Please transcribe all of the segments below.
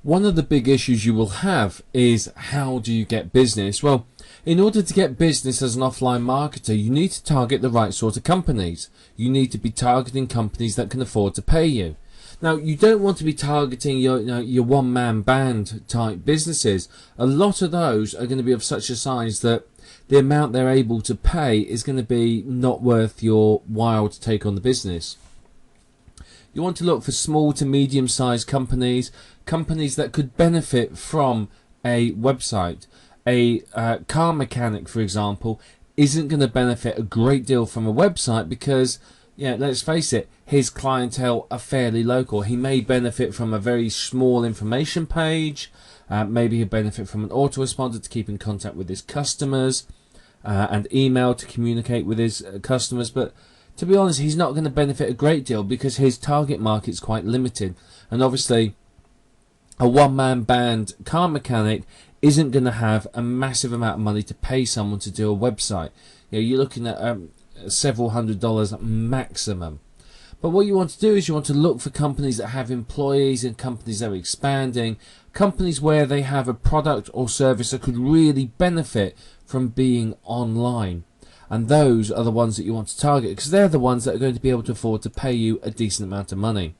One of the big issues you will have is, how do you get business? Well, in order to get business as an offline marketer, you need to target the right sort of companies. You need to be targeting companies that can afford to pay you. Now, you don't want to be targeting your one-man band type businesses. A lot of those are going to be of such a size that the amount they're able to pay is going to be not worth your while to take on the business. You want to look for small to medium-sized companies, companies that could benefit from a website. A car mechanic, for example, isn't going to benefit a great deal from a website because, let's face it, his clientele are fairly local. He may benefit from a very small information page, maybe he'll benefit from an autoresponder to keep in contact with his customers, and email to communicate with his customers, but to be honest, he's not going to benefit a great deal because his target market is quite limited. And obviously, a one-man band car mechanic isn't going to have a massive amount of money to pay someone to do a website. You're looking at several $100s maximum. But what you want to do is you want to look for companies that have employees and companies that are expanding, companies where they have a product or service that could really benefit from being online. And those are the ones that you want to target because they're the ones that are going to be able to afford to pay you a decent amount of money.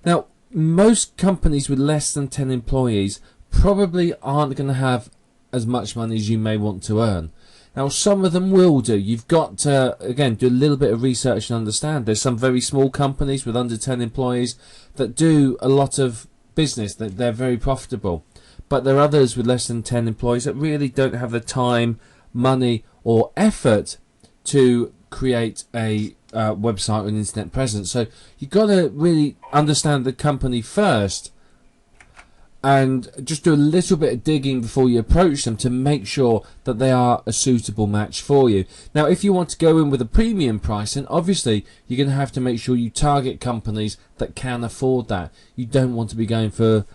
Now, most companies with less than 10 employees probably aren't going to have as much money as you may want to earn. Now, some of them will do. You've got to, again, do a little bit of research and understand. There's some very small companies with under 10 employees that do a lot of business, that they're very profitable. But there are others with less than 10 employees that really don't have the time, money or effort to create a website or an internet presence. So you've got to really understand the company first and just do a little bit of digging before you approach them to make sure that they are a suitable match for you. Now, if you want to go in with a premium price, then obviously you're going to have to make sure you target companies that can afford that. You don't want to be going for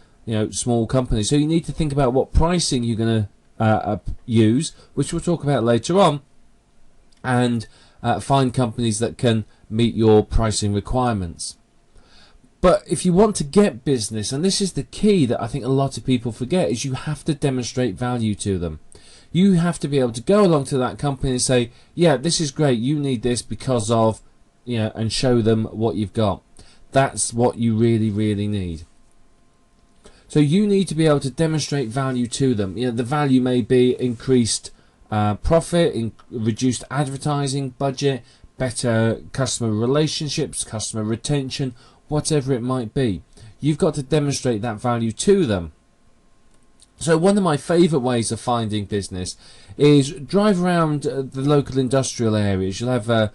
small companies. So you need to think about what pricing you're going to use, which we'll talk about later on, and find companies that can meet your pricing requirements. But if you want to get business, and this is the key that I think a lot of people forget, is you have to demonstrate value to them. You have to be able to go along to that company and say, yeah, this is great, you need this because of, and show them what you've got. That's what you really, really need. So you need to be able to demonstrate value to them. The value may be increased profit, reduced advertising budget, better customer relationships, customer retention, whatever it might be. You've got to demonstrate that value to them. So one of my favourite ways of finding business is drive around the local industrial areas. You'll have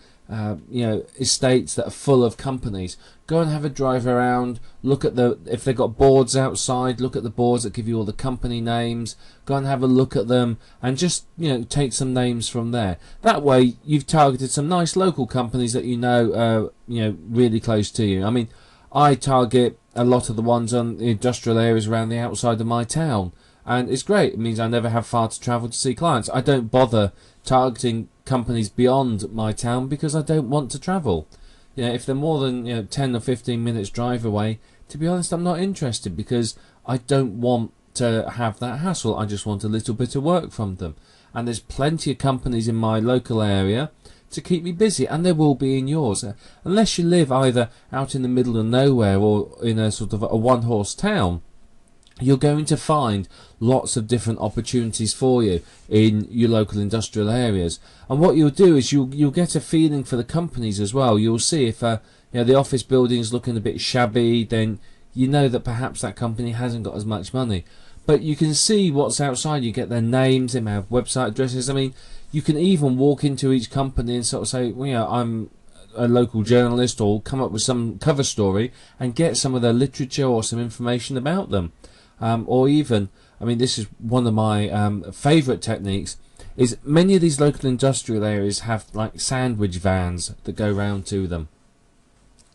estates that are full of companies. Go and have a drive around, look at if they've got boards outside, look at the boards that give you all the company names, go and have a look at them and just take some names from there. That way you've targeted some nice local companies that are really close to you. I mean, I target a lot of the ones on the industrial areas around the outside of my town, and it's great. It means I never have far to travel to see clients. I don't bother targeting companies beyond my town because I don't want to travel. If they're more than 10 or 15 minutes drive away, to be honest, I'm not interested because I don't want to have that hassle. I just want a little bit of work from them. And there's plenty of companies in my local area to keep me busy, and there will be in yours. Unless you live either out in the middle of nowhere or in a sort of a one-horse town, you're going to find lots of different opportunities for you in your local industrial areas. And what you'll do is you'll get a feeling for the companies as well. You'll see if the office building is looking a bit shabby, then you know that perhaps that company hasn't got as much money. But you can see what's outside. You get their names, they may have website addresses. I mean, you can even walk into each company and sort of say, I'm a local journalist, or come up with some cover story and get some of their literature or some information about them. Or even, this is one of my favourite techniques, is many of these local industrial areas have like sandwich vans that go round to them.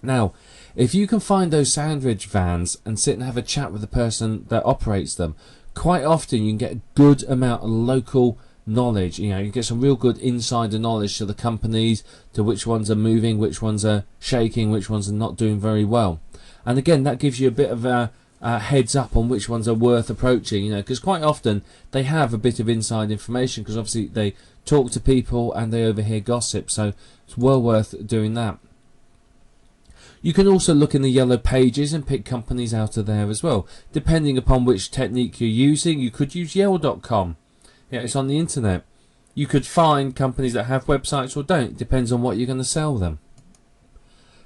Now, if you can find those sandwich vans and sit and have a chat with the person that operates them, quite often you can get a good amount of local knowledge. You get some real good insider knowledge to the companies, to which ones are moving, which ones are shaking, which ones are not doing very well. And again, that gives you a bit of heads up on which ones are worth approaching, because quite often they have a bit of inside information, because obviously they talk to people and they overhear gossip, so it's well worth doing that. You can also look in the yellow pages and pick companies out of there as well. Depending upon which technique you're using, you could use Yale.com. It's on the internet. You could find companies that have websites or don't. It depends on what you're going to sell them.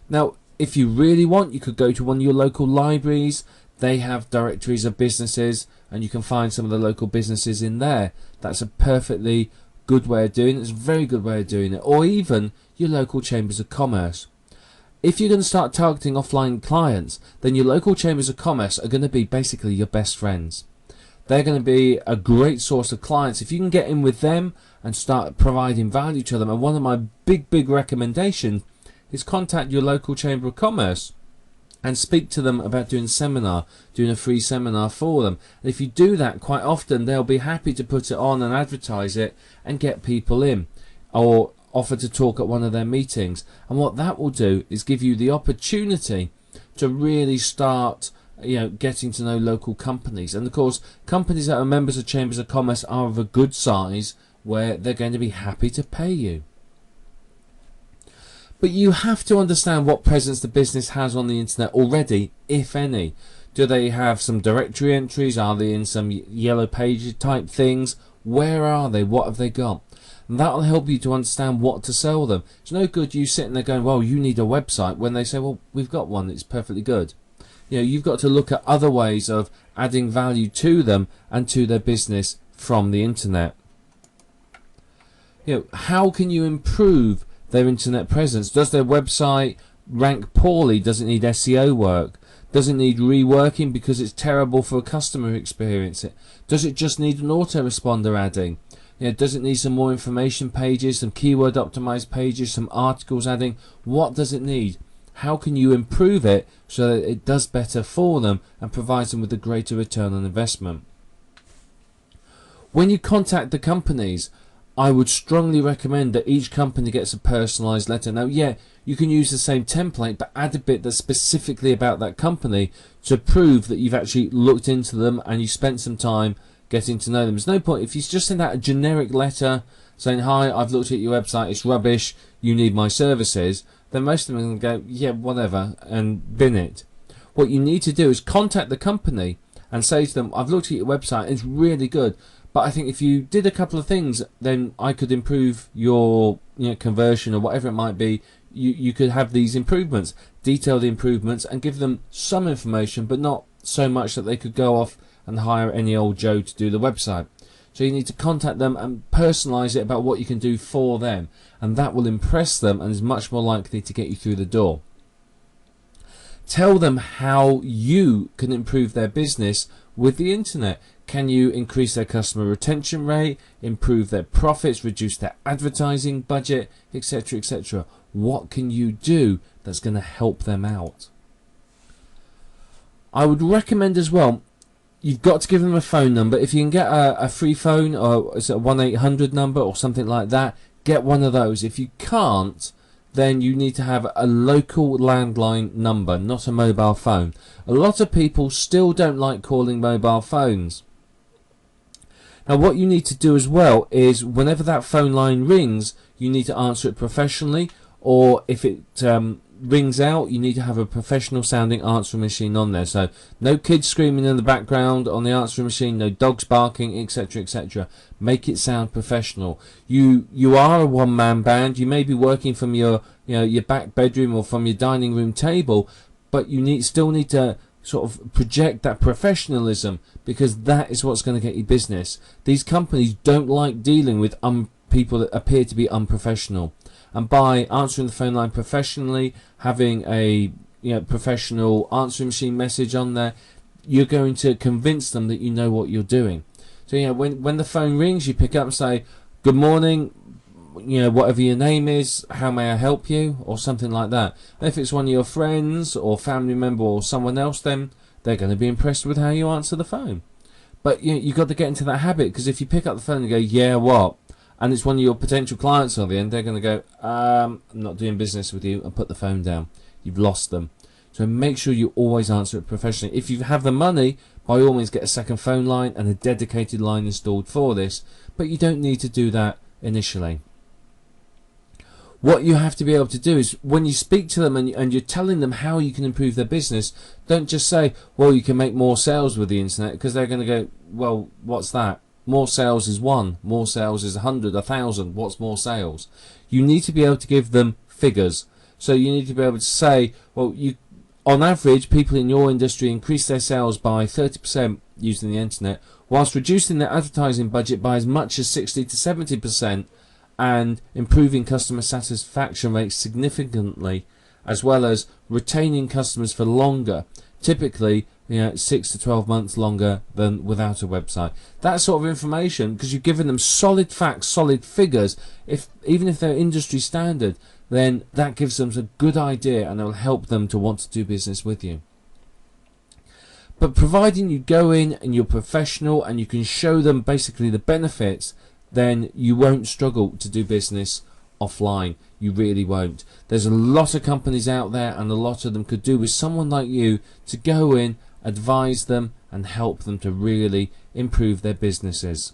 Now, if you really want, you could go to one of your local libraries. They have directories of businesses, and you can find some of the local businesses in there. That's a perfectly good way of doing it. It's a very good way of doing it. Or even your local chambers of commerce. If you're going to start targeting offline clients, then your local chambers of commerce are going to be basically your best friends. They're going to be a great source of clients. If you can get in with them and start providing value to them, and one of my big recommendations is contact your local chamber of commerce and speak to them about doing a free seminar for them. And if you do that, quite often they'll be happy to put it on and advertise it and get people in, or offer to talk at one of their meetings. And what that will do is give you the opportunity to really start getting to know local companies. And of course, companies that are members of chambers of commerce are of a good size where they're going to be happy to pay you. But you have to understand what presence the business has on the internet already, if any. Do they have some directory entries? Are they in some yellow page type things? Where are they? What have they got? And that will help you to understand what to sell them. It's no good you sitting there going, well, you need a website, when they say, well, we've got one, it's perfectly good. You've got to look at other ways of adding value to them and to their business from the internet. How can you improve their internet presence? Does their website rank poorly? Does it need SEO work? Does it need reworking because it's terrible for a customer experience? Does it just need an autoresponder adding? Does it need some more information pages, some keyword optimized pages, some articles adding? What does it need? How can you improve it so that it does better for them and provides them with a greater return on investment? When you contact the companies, I would strongly recommend that each company gets a personalized letter. Now, you can use the same template, but add a bit that's specifically about that company to prove that you've actually looked into them and you spent some time getting to know them. There's no point if you just send out a generic letter saying, hi, I've looked at your website, it's rubbish, you need my services, then most of them are going to go, yeah, whatever, and bin it. What you need to do is contact the company and say to them, I've looked at your website, it's really good, but I think if you did a couple of things, then I could improve your conversion or whatever it might be. You could have these improvements, detailed improvements, and give them some information, but not so much that they could go off and hire any old Joe to do the website. So you need to contact them and personalize it about what you can do for them, and that will impress them and is much more likely to get you through the door. Tell them how you can improve their business with the internet. Can you increase their customer retention rate, improve their profits, reduce their advertising budget, etc., etc.? What can you do that's going to help them out? I would recommend as well, you've got to give them a phone number. If you can get a free phone, or is it a 1-800 number or something like that, get one of those. If you can't, then you need to have a local landline number, not a mobile phone. A lot of people still don't like calling mobile phones. Now, what you need to do as well is whenever that phone line rings, you need to answer it professionally, or if it rings out, you need to have a professional sounding answering machine on there. So no kids screaming in the background on the answering machine, no dogs barking, etc., etc. Make it sound professional. You are a one-man band. You may be working from your your back bedroom or from your dining room table, but you still need to sort of project that professionalism, because that is what's going to get you business. These companies don't like dealing with people that appear to be unprofessional. And by answering the phone line professionally, having a professional answering machine message on there, you're going to convince them that you know what you're doing. So when the phone rings, you pick up and say, good morning, whatever your name is, how may I help you, or something like that. And if it's one of your friends or family member or someone else, then they're going to be impressed with how you answer the phone. But you've got to get into that habit, because if you pick up the phone and go, yeah, what? And it's one of your potential clients on the end, they're going to go, I'm not doing business with you, and put the phone down. You've lost them. So make sure you always answer it professionally. If you have the money, by all means get a second phone line and a dedicated line installed for this, but you don't need to do that initially. What you have to be able to do is, when you speak to them and you're telling them how you can improve their business, don't just say, well, you can make more sales with the internet, because they're going to go, well, what's that? More sales is 1, more sales is 100, 1,000, what's more sales? You need to be able to give them figures. So you need to be able to say, well, on average, people in your industry increase their sales by 30% using the internet, whilst reducing their advertising budget by as much as 60 to 70%, and improving customer satisfaction rates significantly, as well as retaining customers for longer, typically 6 to 12 months longer than without a website. That sort of information, because you've given them solid facts, solid figures, even if they're industry standard, then that gives them a good idea and it will help them to want to do business with you. But providing you go in and you're professional and you can show them basically the benefits, then you won't struggle to do business offline. You really won't. There's a lot of companies out there, and a lot of them could do with someone like you to go in, advise them and help them to really improve their businesses.